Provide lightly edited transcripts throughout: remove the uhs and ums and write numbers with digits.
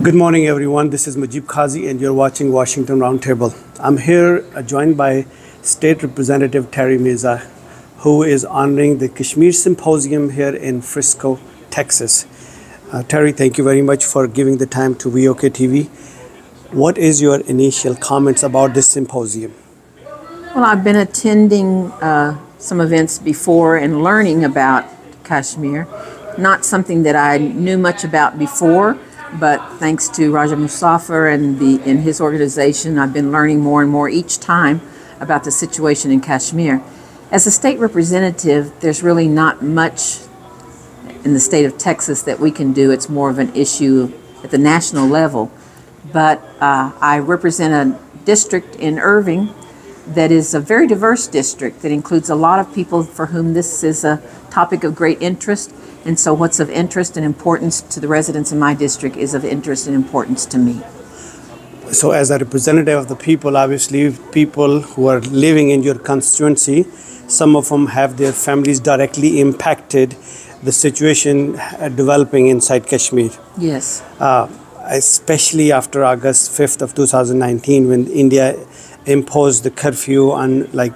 Good morning, everyone. This is Mujeebkazi, and you're watching Washington Roundtable. I'm here joined by State Representative Terry Meza, who is honoring the Kashmir Symposium here in Frisco, Texas. Terry, thank you very much for giving the time to VOKTV. What is your initial comments about this symposium? Well, I've been attending some events before and learning about Kashmir. Not something that I knew much about before, but thanks to Raja Musafir and his organization, I've been learning more and more each time about the situation in Kashmir. As a state representative, there's really not much in the state of Texas that we can do. It's more of an issue at the national level. But I represent a district in Irving that is a very diverse district that includes a lot of people for whom this is a topic of great interest. And so what's of interest and importance to the residents in my district is of interest and importance to me. So as a representative of the people, obviously people who are living in your constituency, some of them have their families directly impacted the situation developing inside Kashmir. Yes. Especially after August 5th of 2019, when India imposed the curfew on like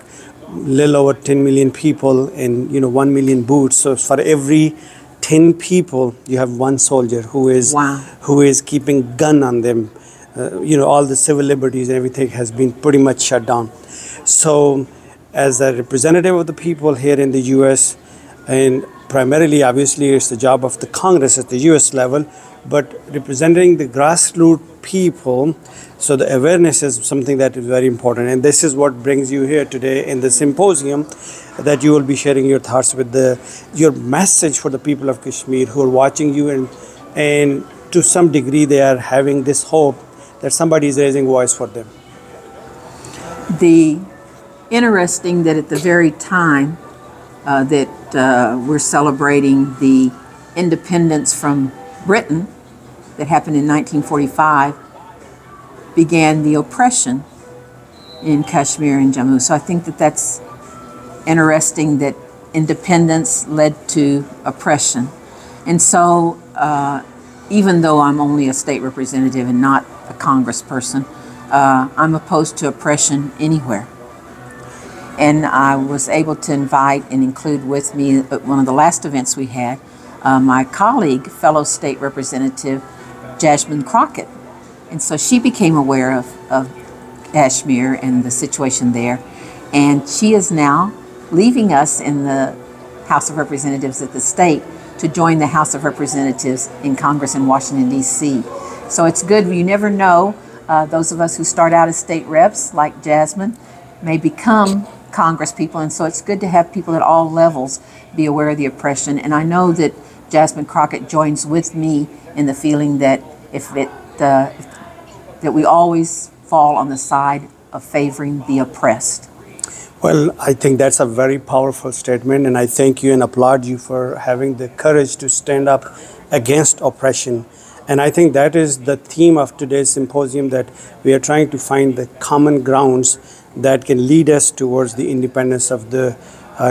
little over 10 million people and 1 million boots. So for every 10 people, you have one soldier who is keeping gun on them. All the civil liberties and everything has been pretty much shut down. So as a representative of the people here in the U.S., and primarily, obviously, it's the job of the Congress at the U.S. level, but representing the grassroots people, so the awareness is something that is very important. And this is what brings you here today in the symposium, that you will be sharing your thoughts with your message for the people of Kashmir who are watching you, and to some degree they are having this hope that somebody is raising voice for them. The interesting that at the very time that we're celebrating the independence from Britain that happened in 1945, began the oppression in Kashmir and Jammu. So I think that that's interesting, that independence led to oppression. And so even though I'm only a state representative and not a congressperson, I'm opposed to oppression anywhere. And I was able to invite and include with me at one of the last events we had, my colleague, fellow state representative, Jasmine Crockett. And so she became aware of Kashmir and the situation there. And she is now leaving us in the House of Representatives at the state to join the House of Representatives in Congress in Washington, D.C. So it's good. You never know. Those of us who start out as state reps, like Jasmine, may become Congress people. And so it's good to have people at all levels be aware of the oppression. And I know that Jasmine Crockett joins with me in the feeling that that we always fall on the side of favoring the oppressed. Well, I think that's a very powerful statement, and I thank you and applaud you for having the courage to stand up against oppression. And I think that is the theme of today's symposium, that we are trying to find the common grounds that can lead us towards the independence of the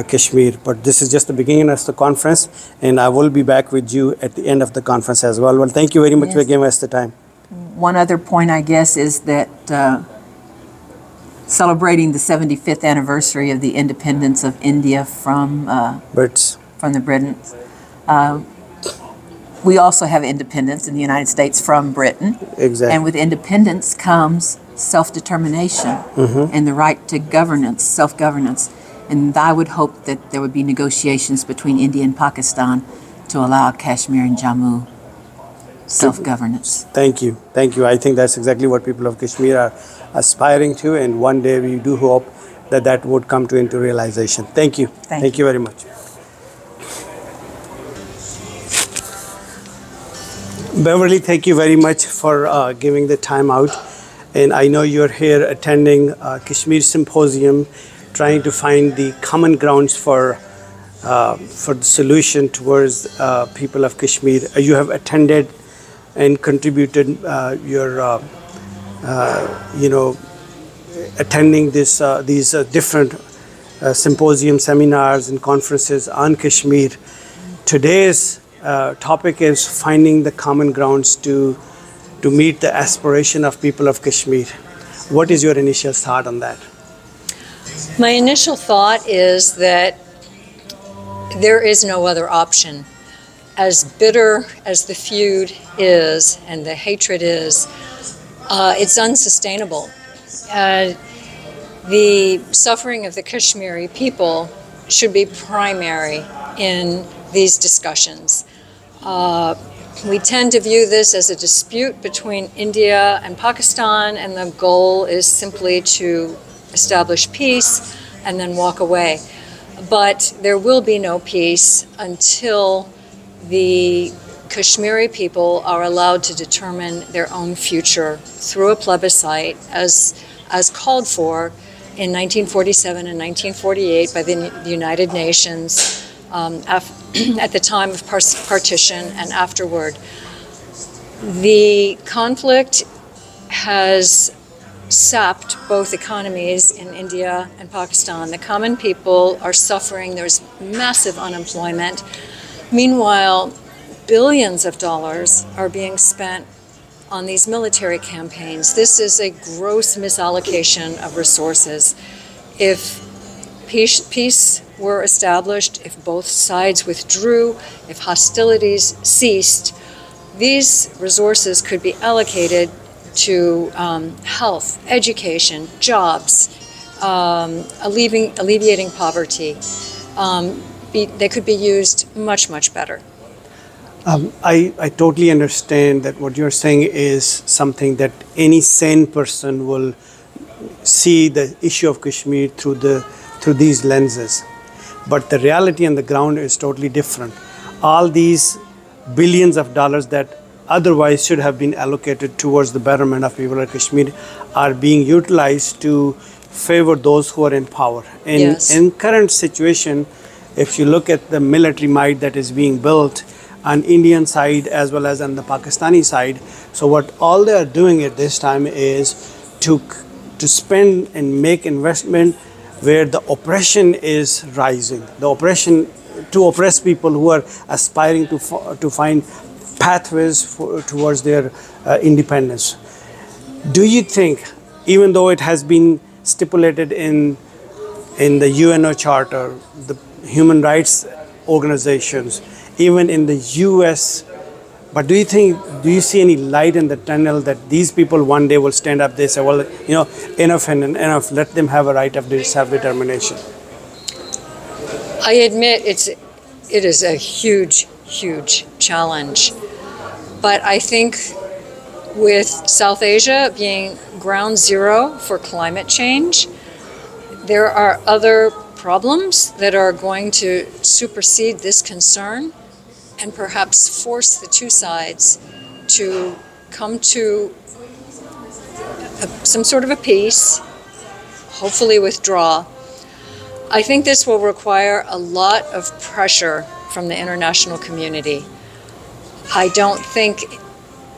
Kashmir. But this is just the beginning of the conference, and I will be back with you at the end of the conference as well. Well, thank you very much for giving us the time. One other point, I guess, is that celebrating the 75th anniversary of the independence of India from the Britons. We also have independence in the United States from Britain. Exactly. And with independence comes self-determination and the right to governance, self-governance. And I would hope that there would be negotiations between India and Pakistan to allow Kashmir and Jammu self-governance. Thank you. Thank you. I think that's exactly what people of Kashmir are aspiring to, and one day we do hope that that would come into realization. Thank you. Thank you very much. Beverly, thank you very much for giving the time out. And I know you're here attending Kashmir Symposium, trying to find the common grounds for the solution towards people of Kashmir. You have attended and contributed attending these different symposium, seminars, and conferences on Kashmir. Today's topic is finding the common grounds to meet the aspiration of people of Kashmir. What is your initial thought on that? My initial thought is that there is no other option. As bitter as the feud is and the hatred is, it's unsustainable. The suffering of the Kashmiri people should be primary in these discussions. We tend to view this as a dispute between India and Pakistan, and the goal is simply to establish peace and then walk away. But there will be no peace until the Kashmiri people are allowed to determine their own future through a plebiscite as called for in 1947 and 1948 by the United Nations at the time of partition and afterward. The conflict has sapped both economies in India and Pakistan. The common people are suffering. There's massive unemployment. Meanwhile, billions of dollars are being spent on these military campaigns. This is a gross misallocation of resources. If peace were established, if both sides withdrew, if hostilities ceased, these resources could be allocated to health, education, jobs, alleviating poverty. They could be used much, much better. I totally understand that what you're saying is something that any sane person will see the issue of Kashmir through these lenses. But the reality on the ground is totally different. All these billions of dollars that otherwise should have been allocated towards the betterment of people of Kashmir are being utilized to favor those who are in power. And yes. In current situation, if you look at the military might that is being built on Indian side as well as on the Pakistani side, so what all they are doing at this time is to spend and make investment where the oppression is rising, the oppression to oppress people who are aspiring to find pathways towards their independence. Do you think, even though it has been stipulated in the UNO Charter, the human rights organizations, even in the US, but do you see any light in the tunnel that these people one day will stand up, they say, well, enough and enough, let them have a right of self-determination? I admit it is a huge, huge challenge. But I think with South Asia being ground zero for climate change, there are other problems that are going to supersede this concern and perhaps force the two sides to come to some sort of a peace, hopefully withdraw. I think this will require a lot of pressure from the international community. I don't think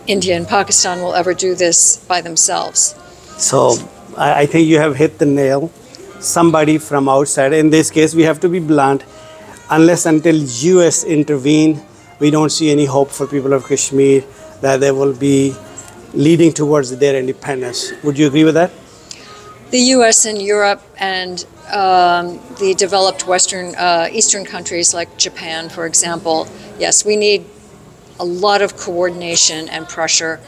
India and Pakistan will ever do this by themselves. So I think you have hit the nail. Somebody from outside, in this case we have to be blunt, unless until US intervene, we don't see any hope for people of Kashmir that they will be leading towards their independence. Would you agree with that? The US and Europe and the developed Eastern countries like Japan, for example, yes, we need a lot of coordination and pressure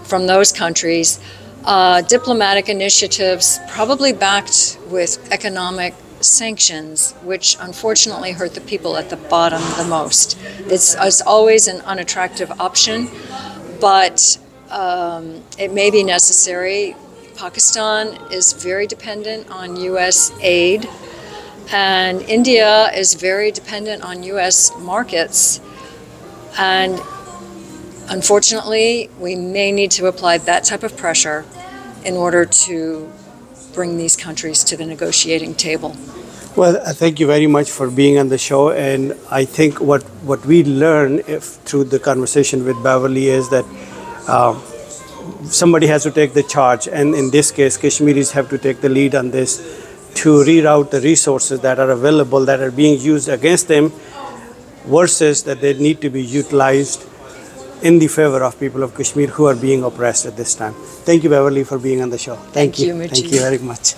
from those countries. Diplomatic initiatives, probably backed with economic sanctions, which unfortunately hurt the people at the bottom the most. It's always an unattractive option, but it may be necessary. Pakistan is very dependent on US aid, and India is very dependent on US markets. And unfortunately, we may need to apply that type of pressure in order to bring these countries to the negotiating table. Well, thank you very much for being on the show. And I think what we learn through the conversation with Beverly is that somebody has to take the charge. And in this case, Kashmiris have to take the lead on this to reroute the resources that are available, that are being used against them, versus that they need to be utilized in the favor of people of Kashmir who are being oppressed at this time. Thank you, Beverly, for being on the show. Thank you, Thank Mujeeb. you very much.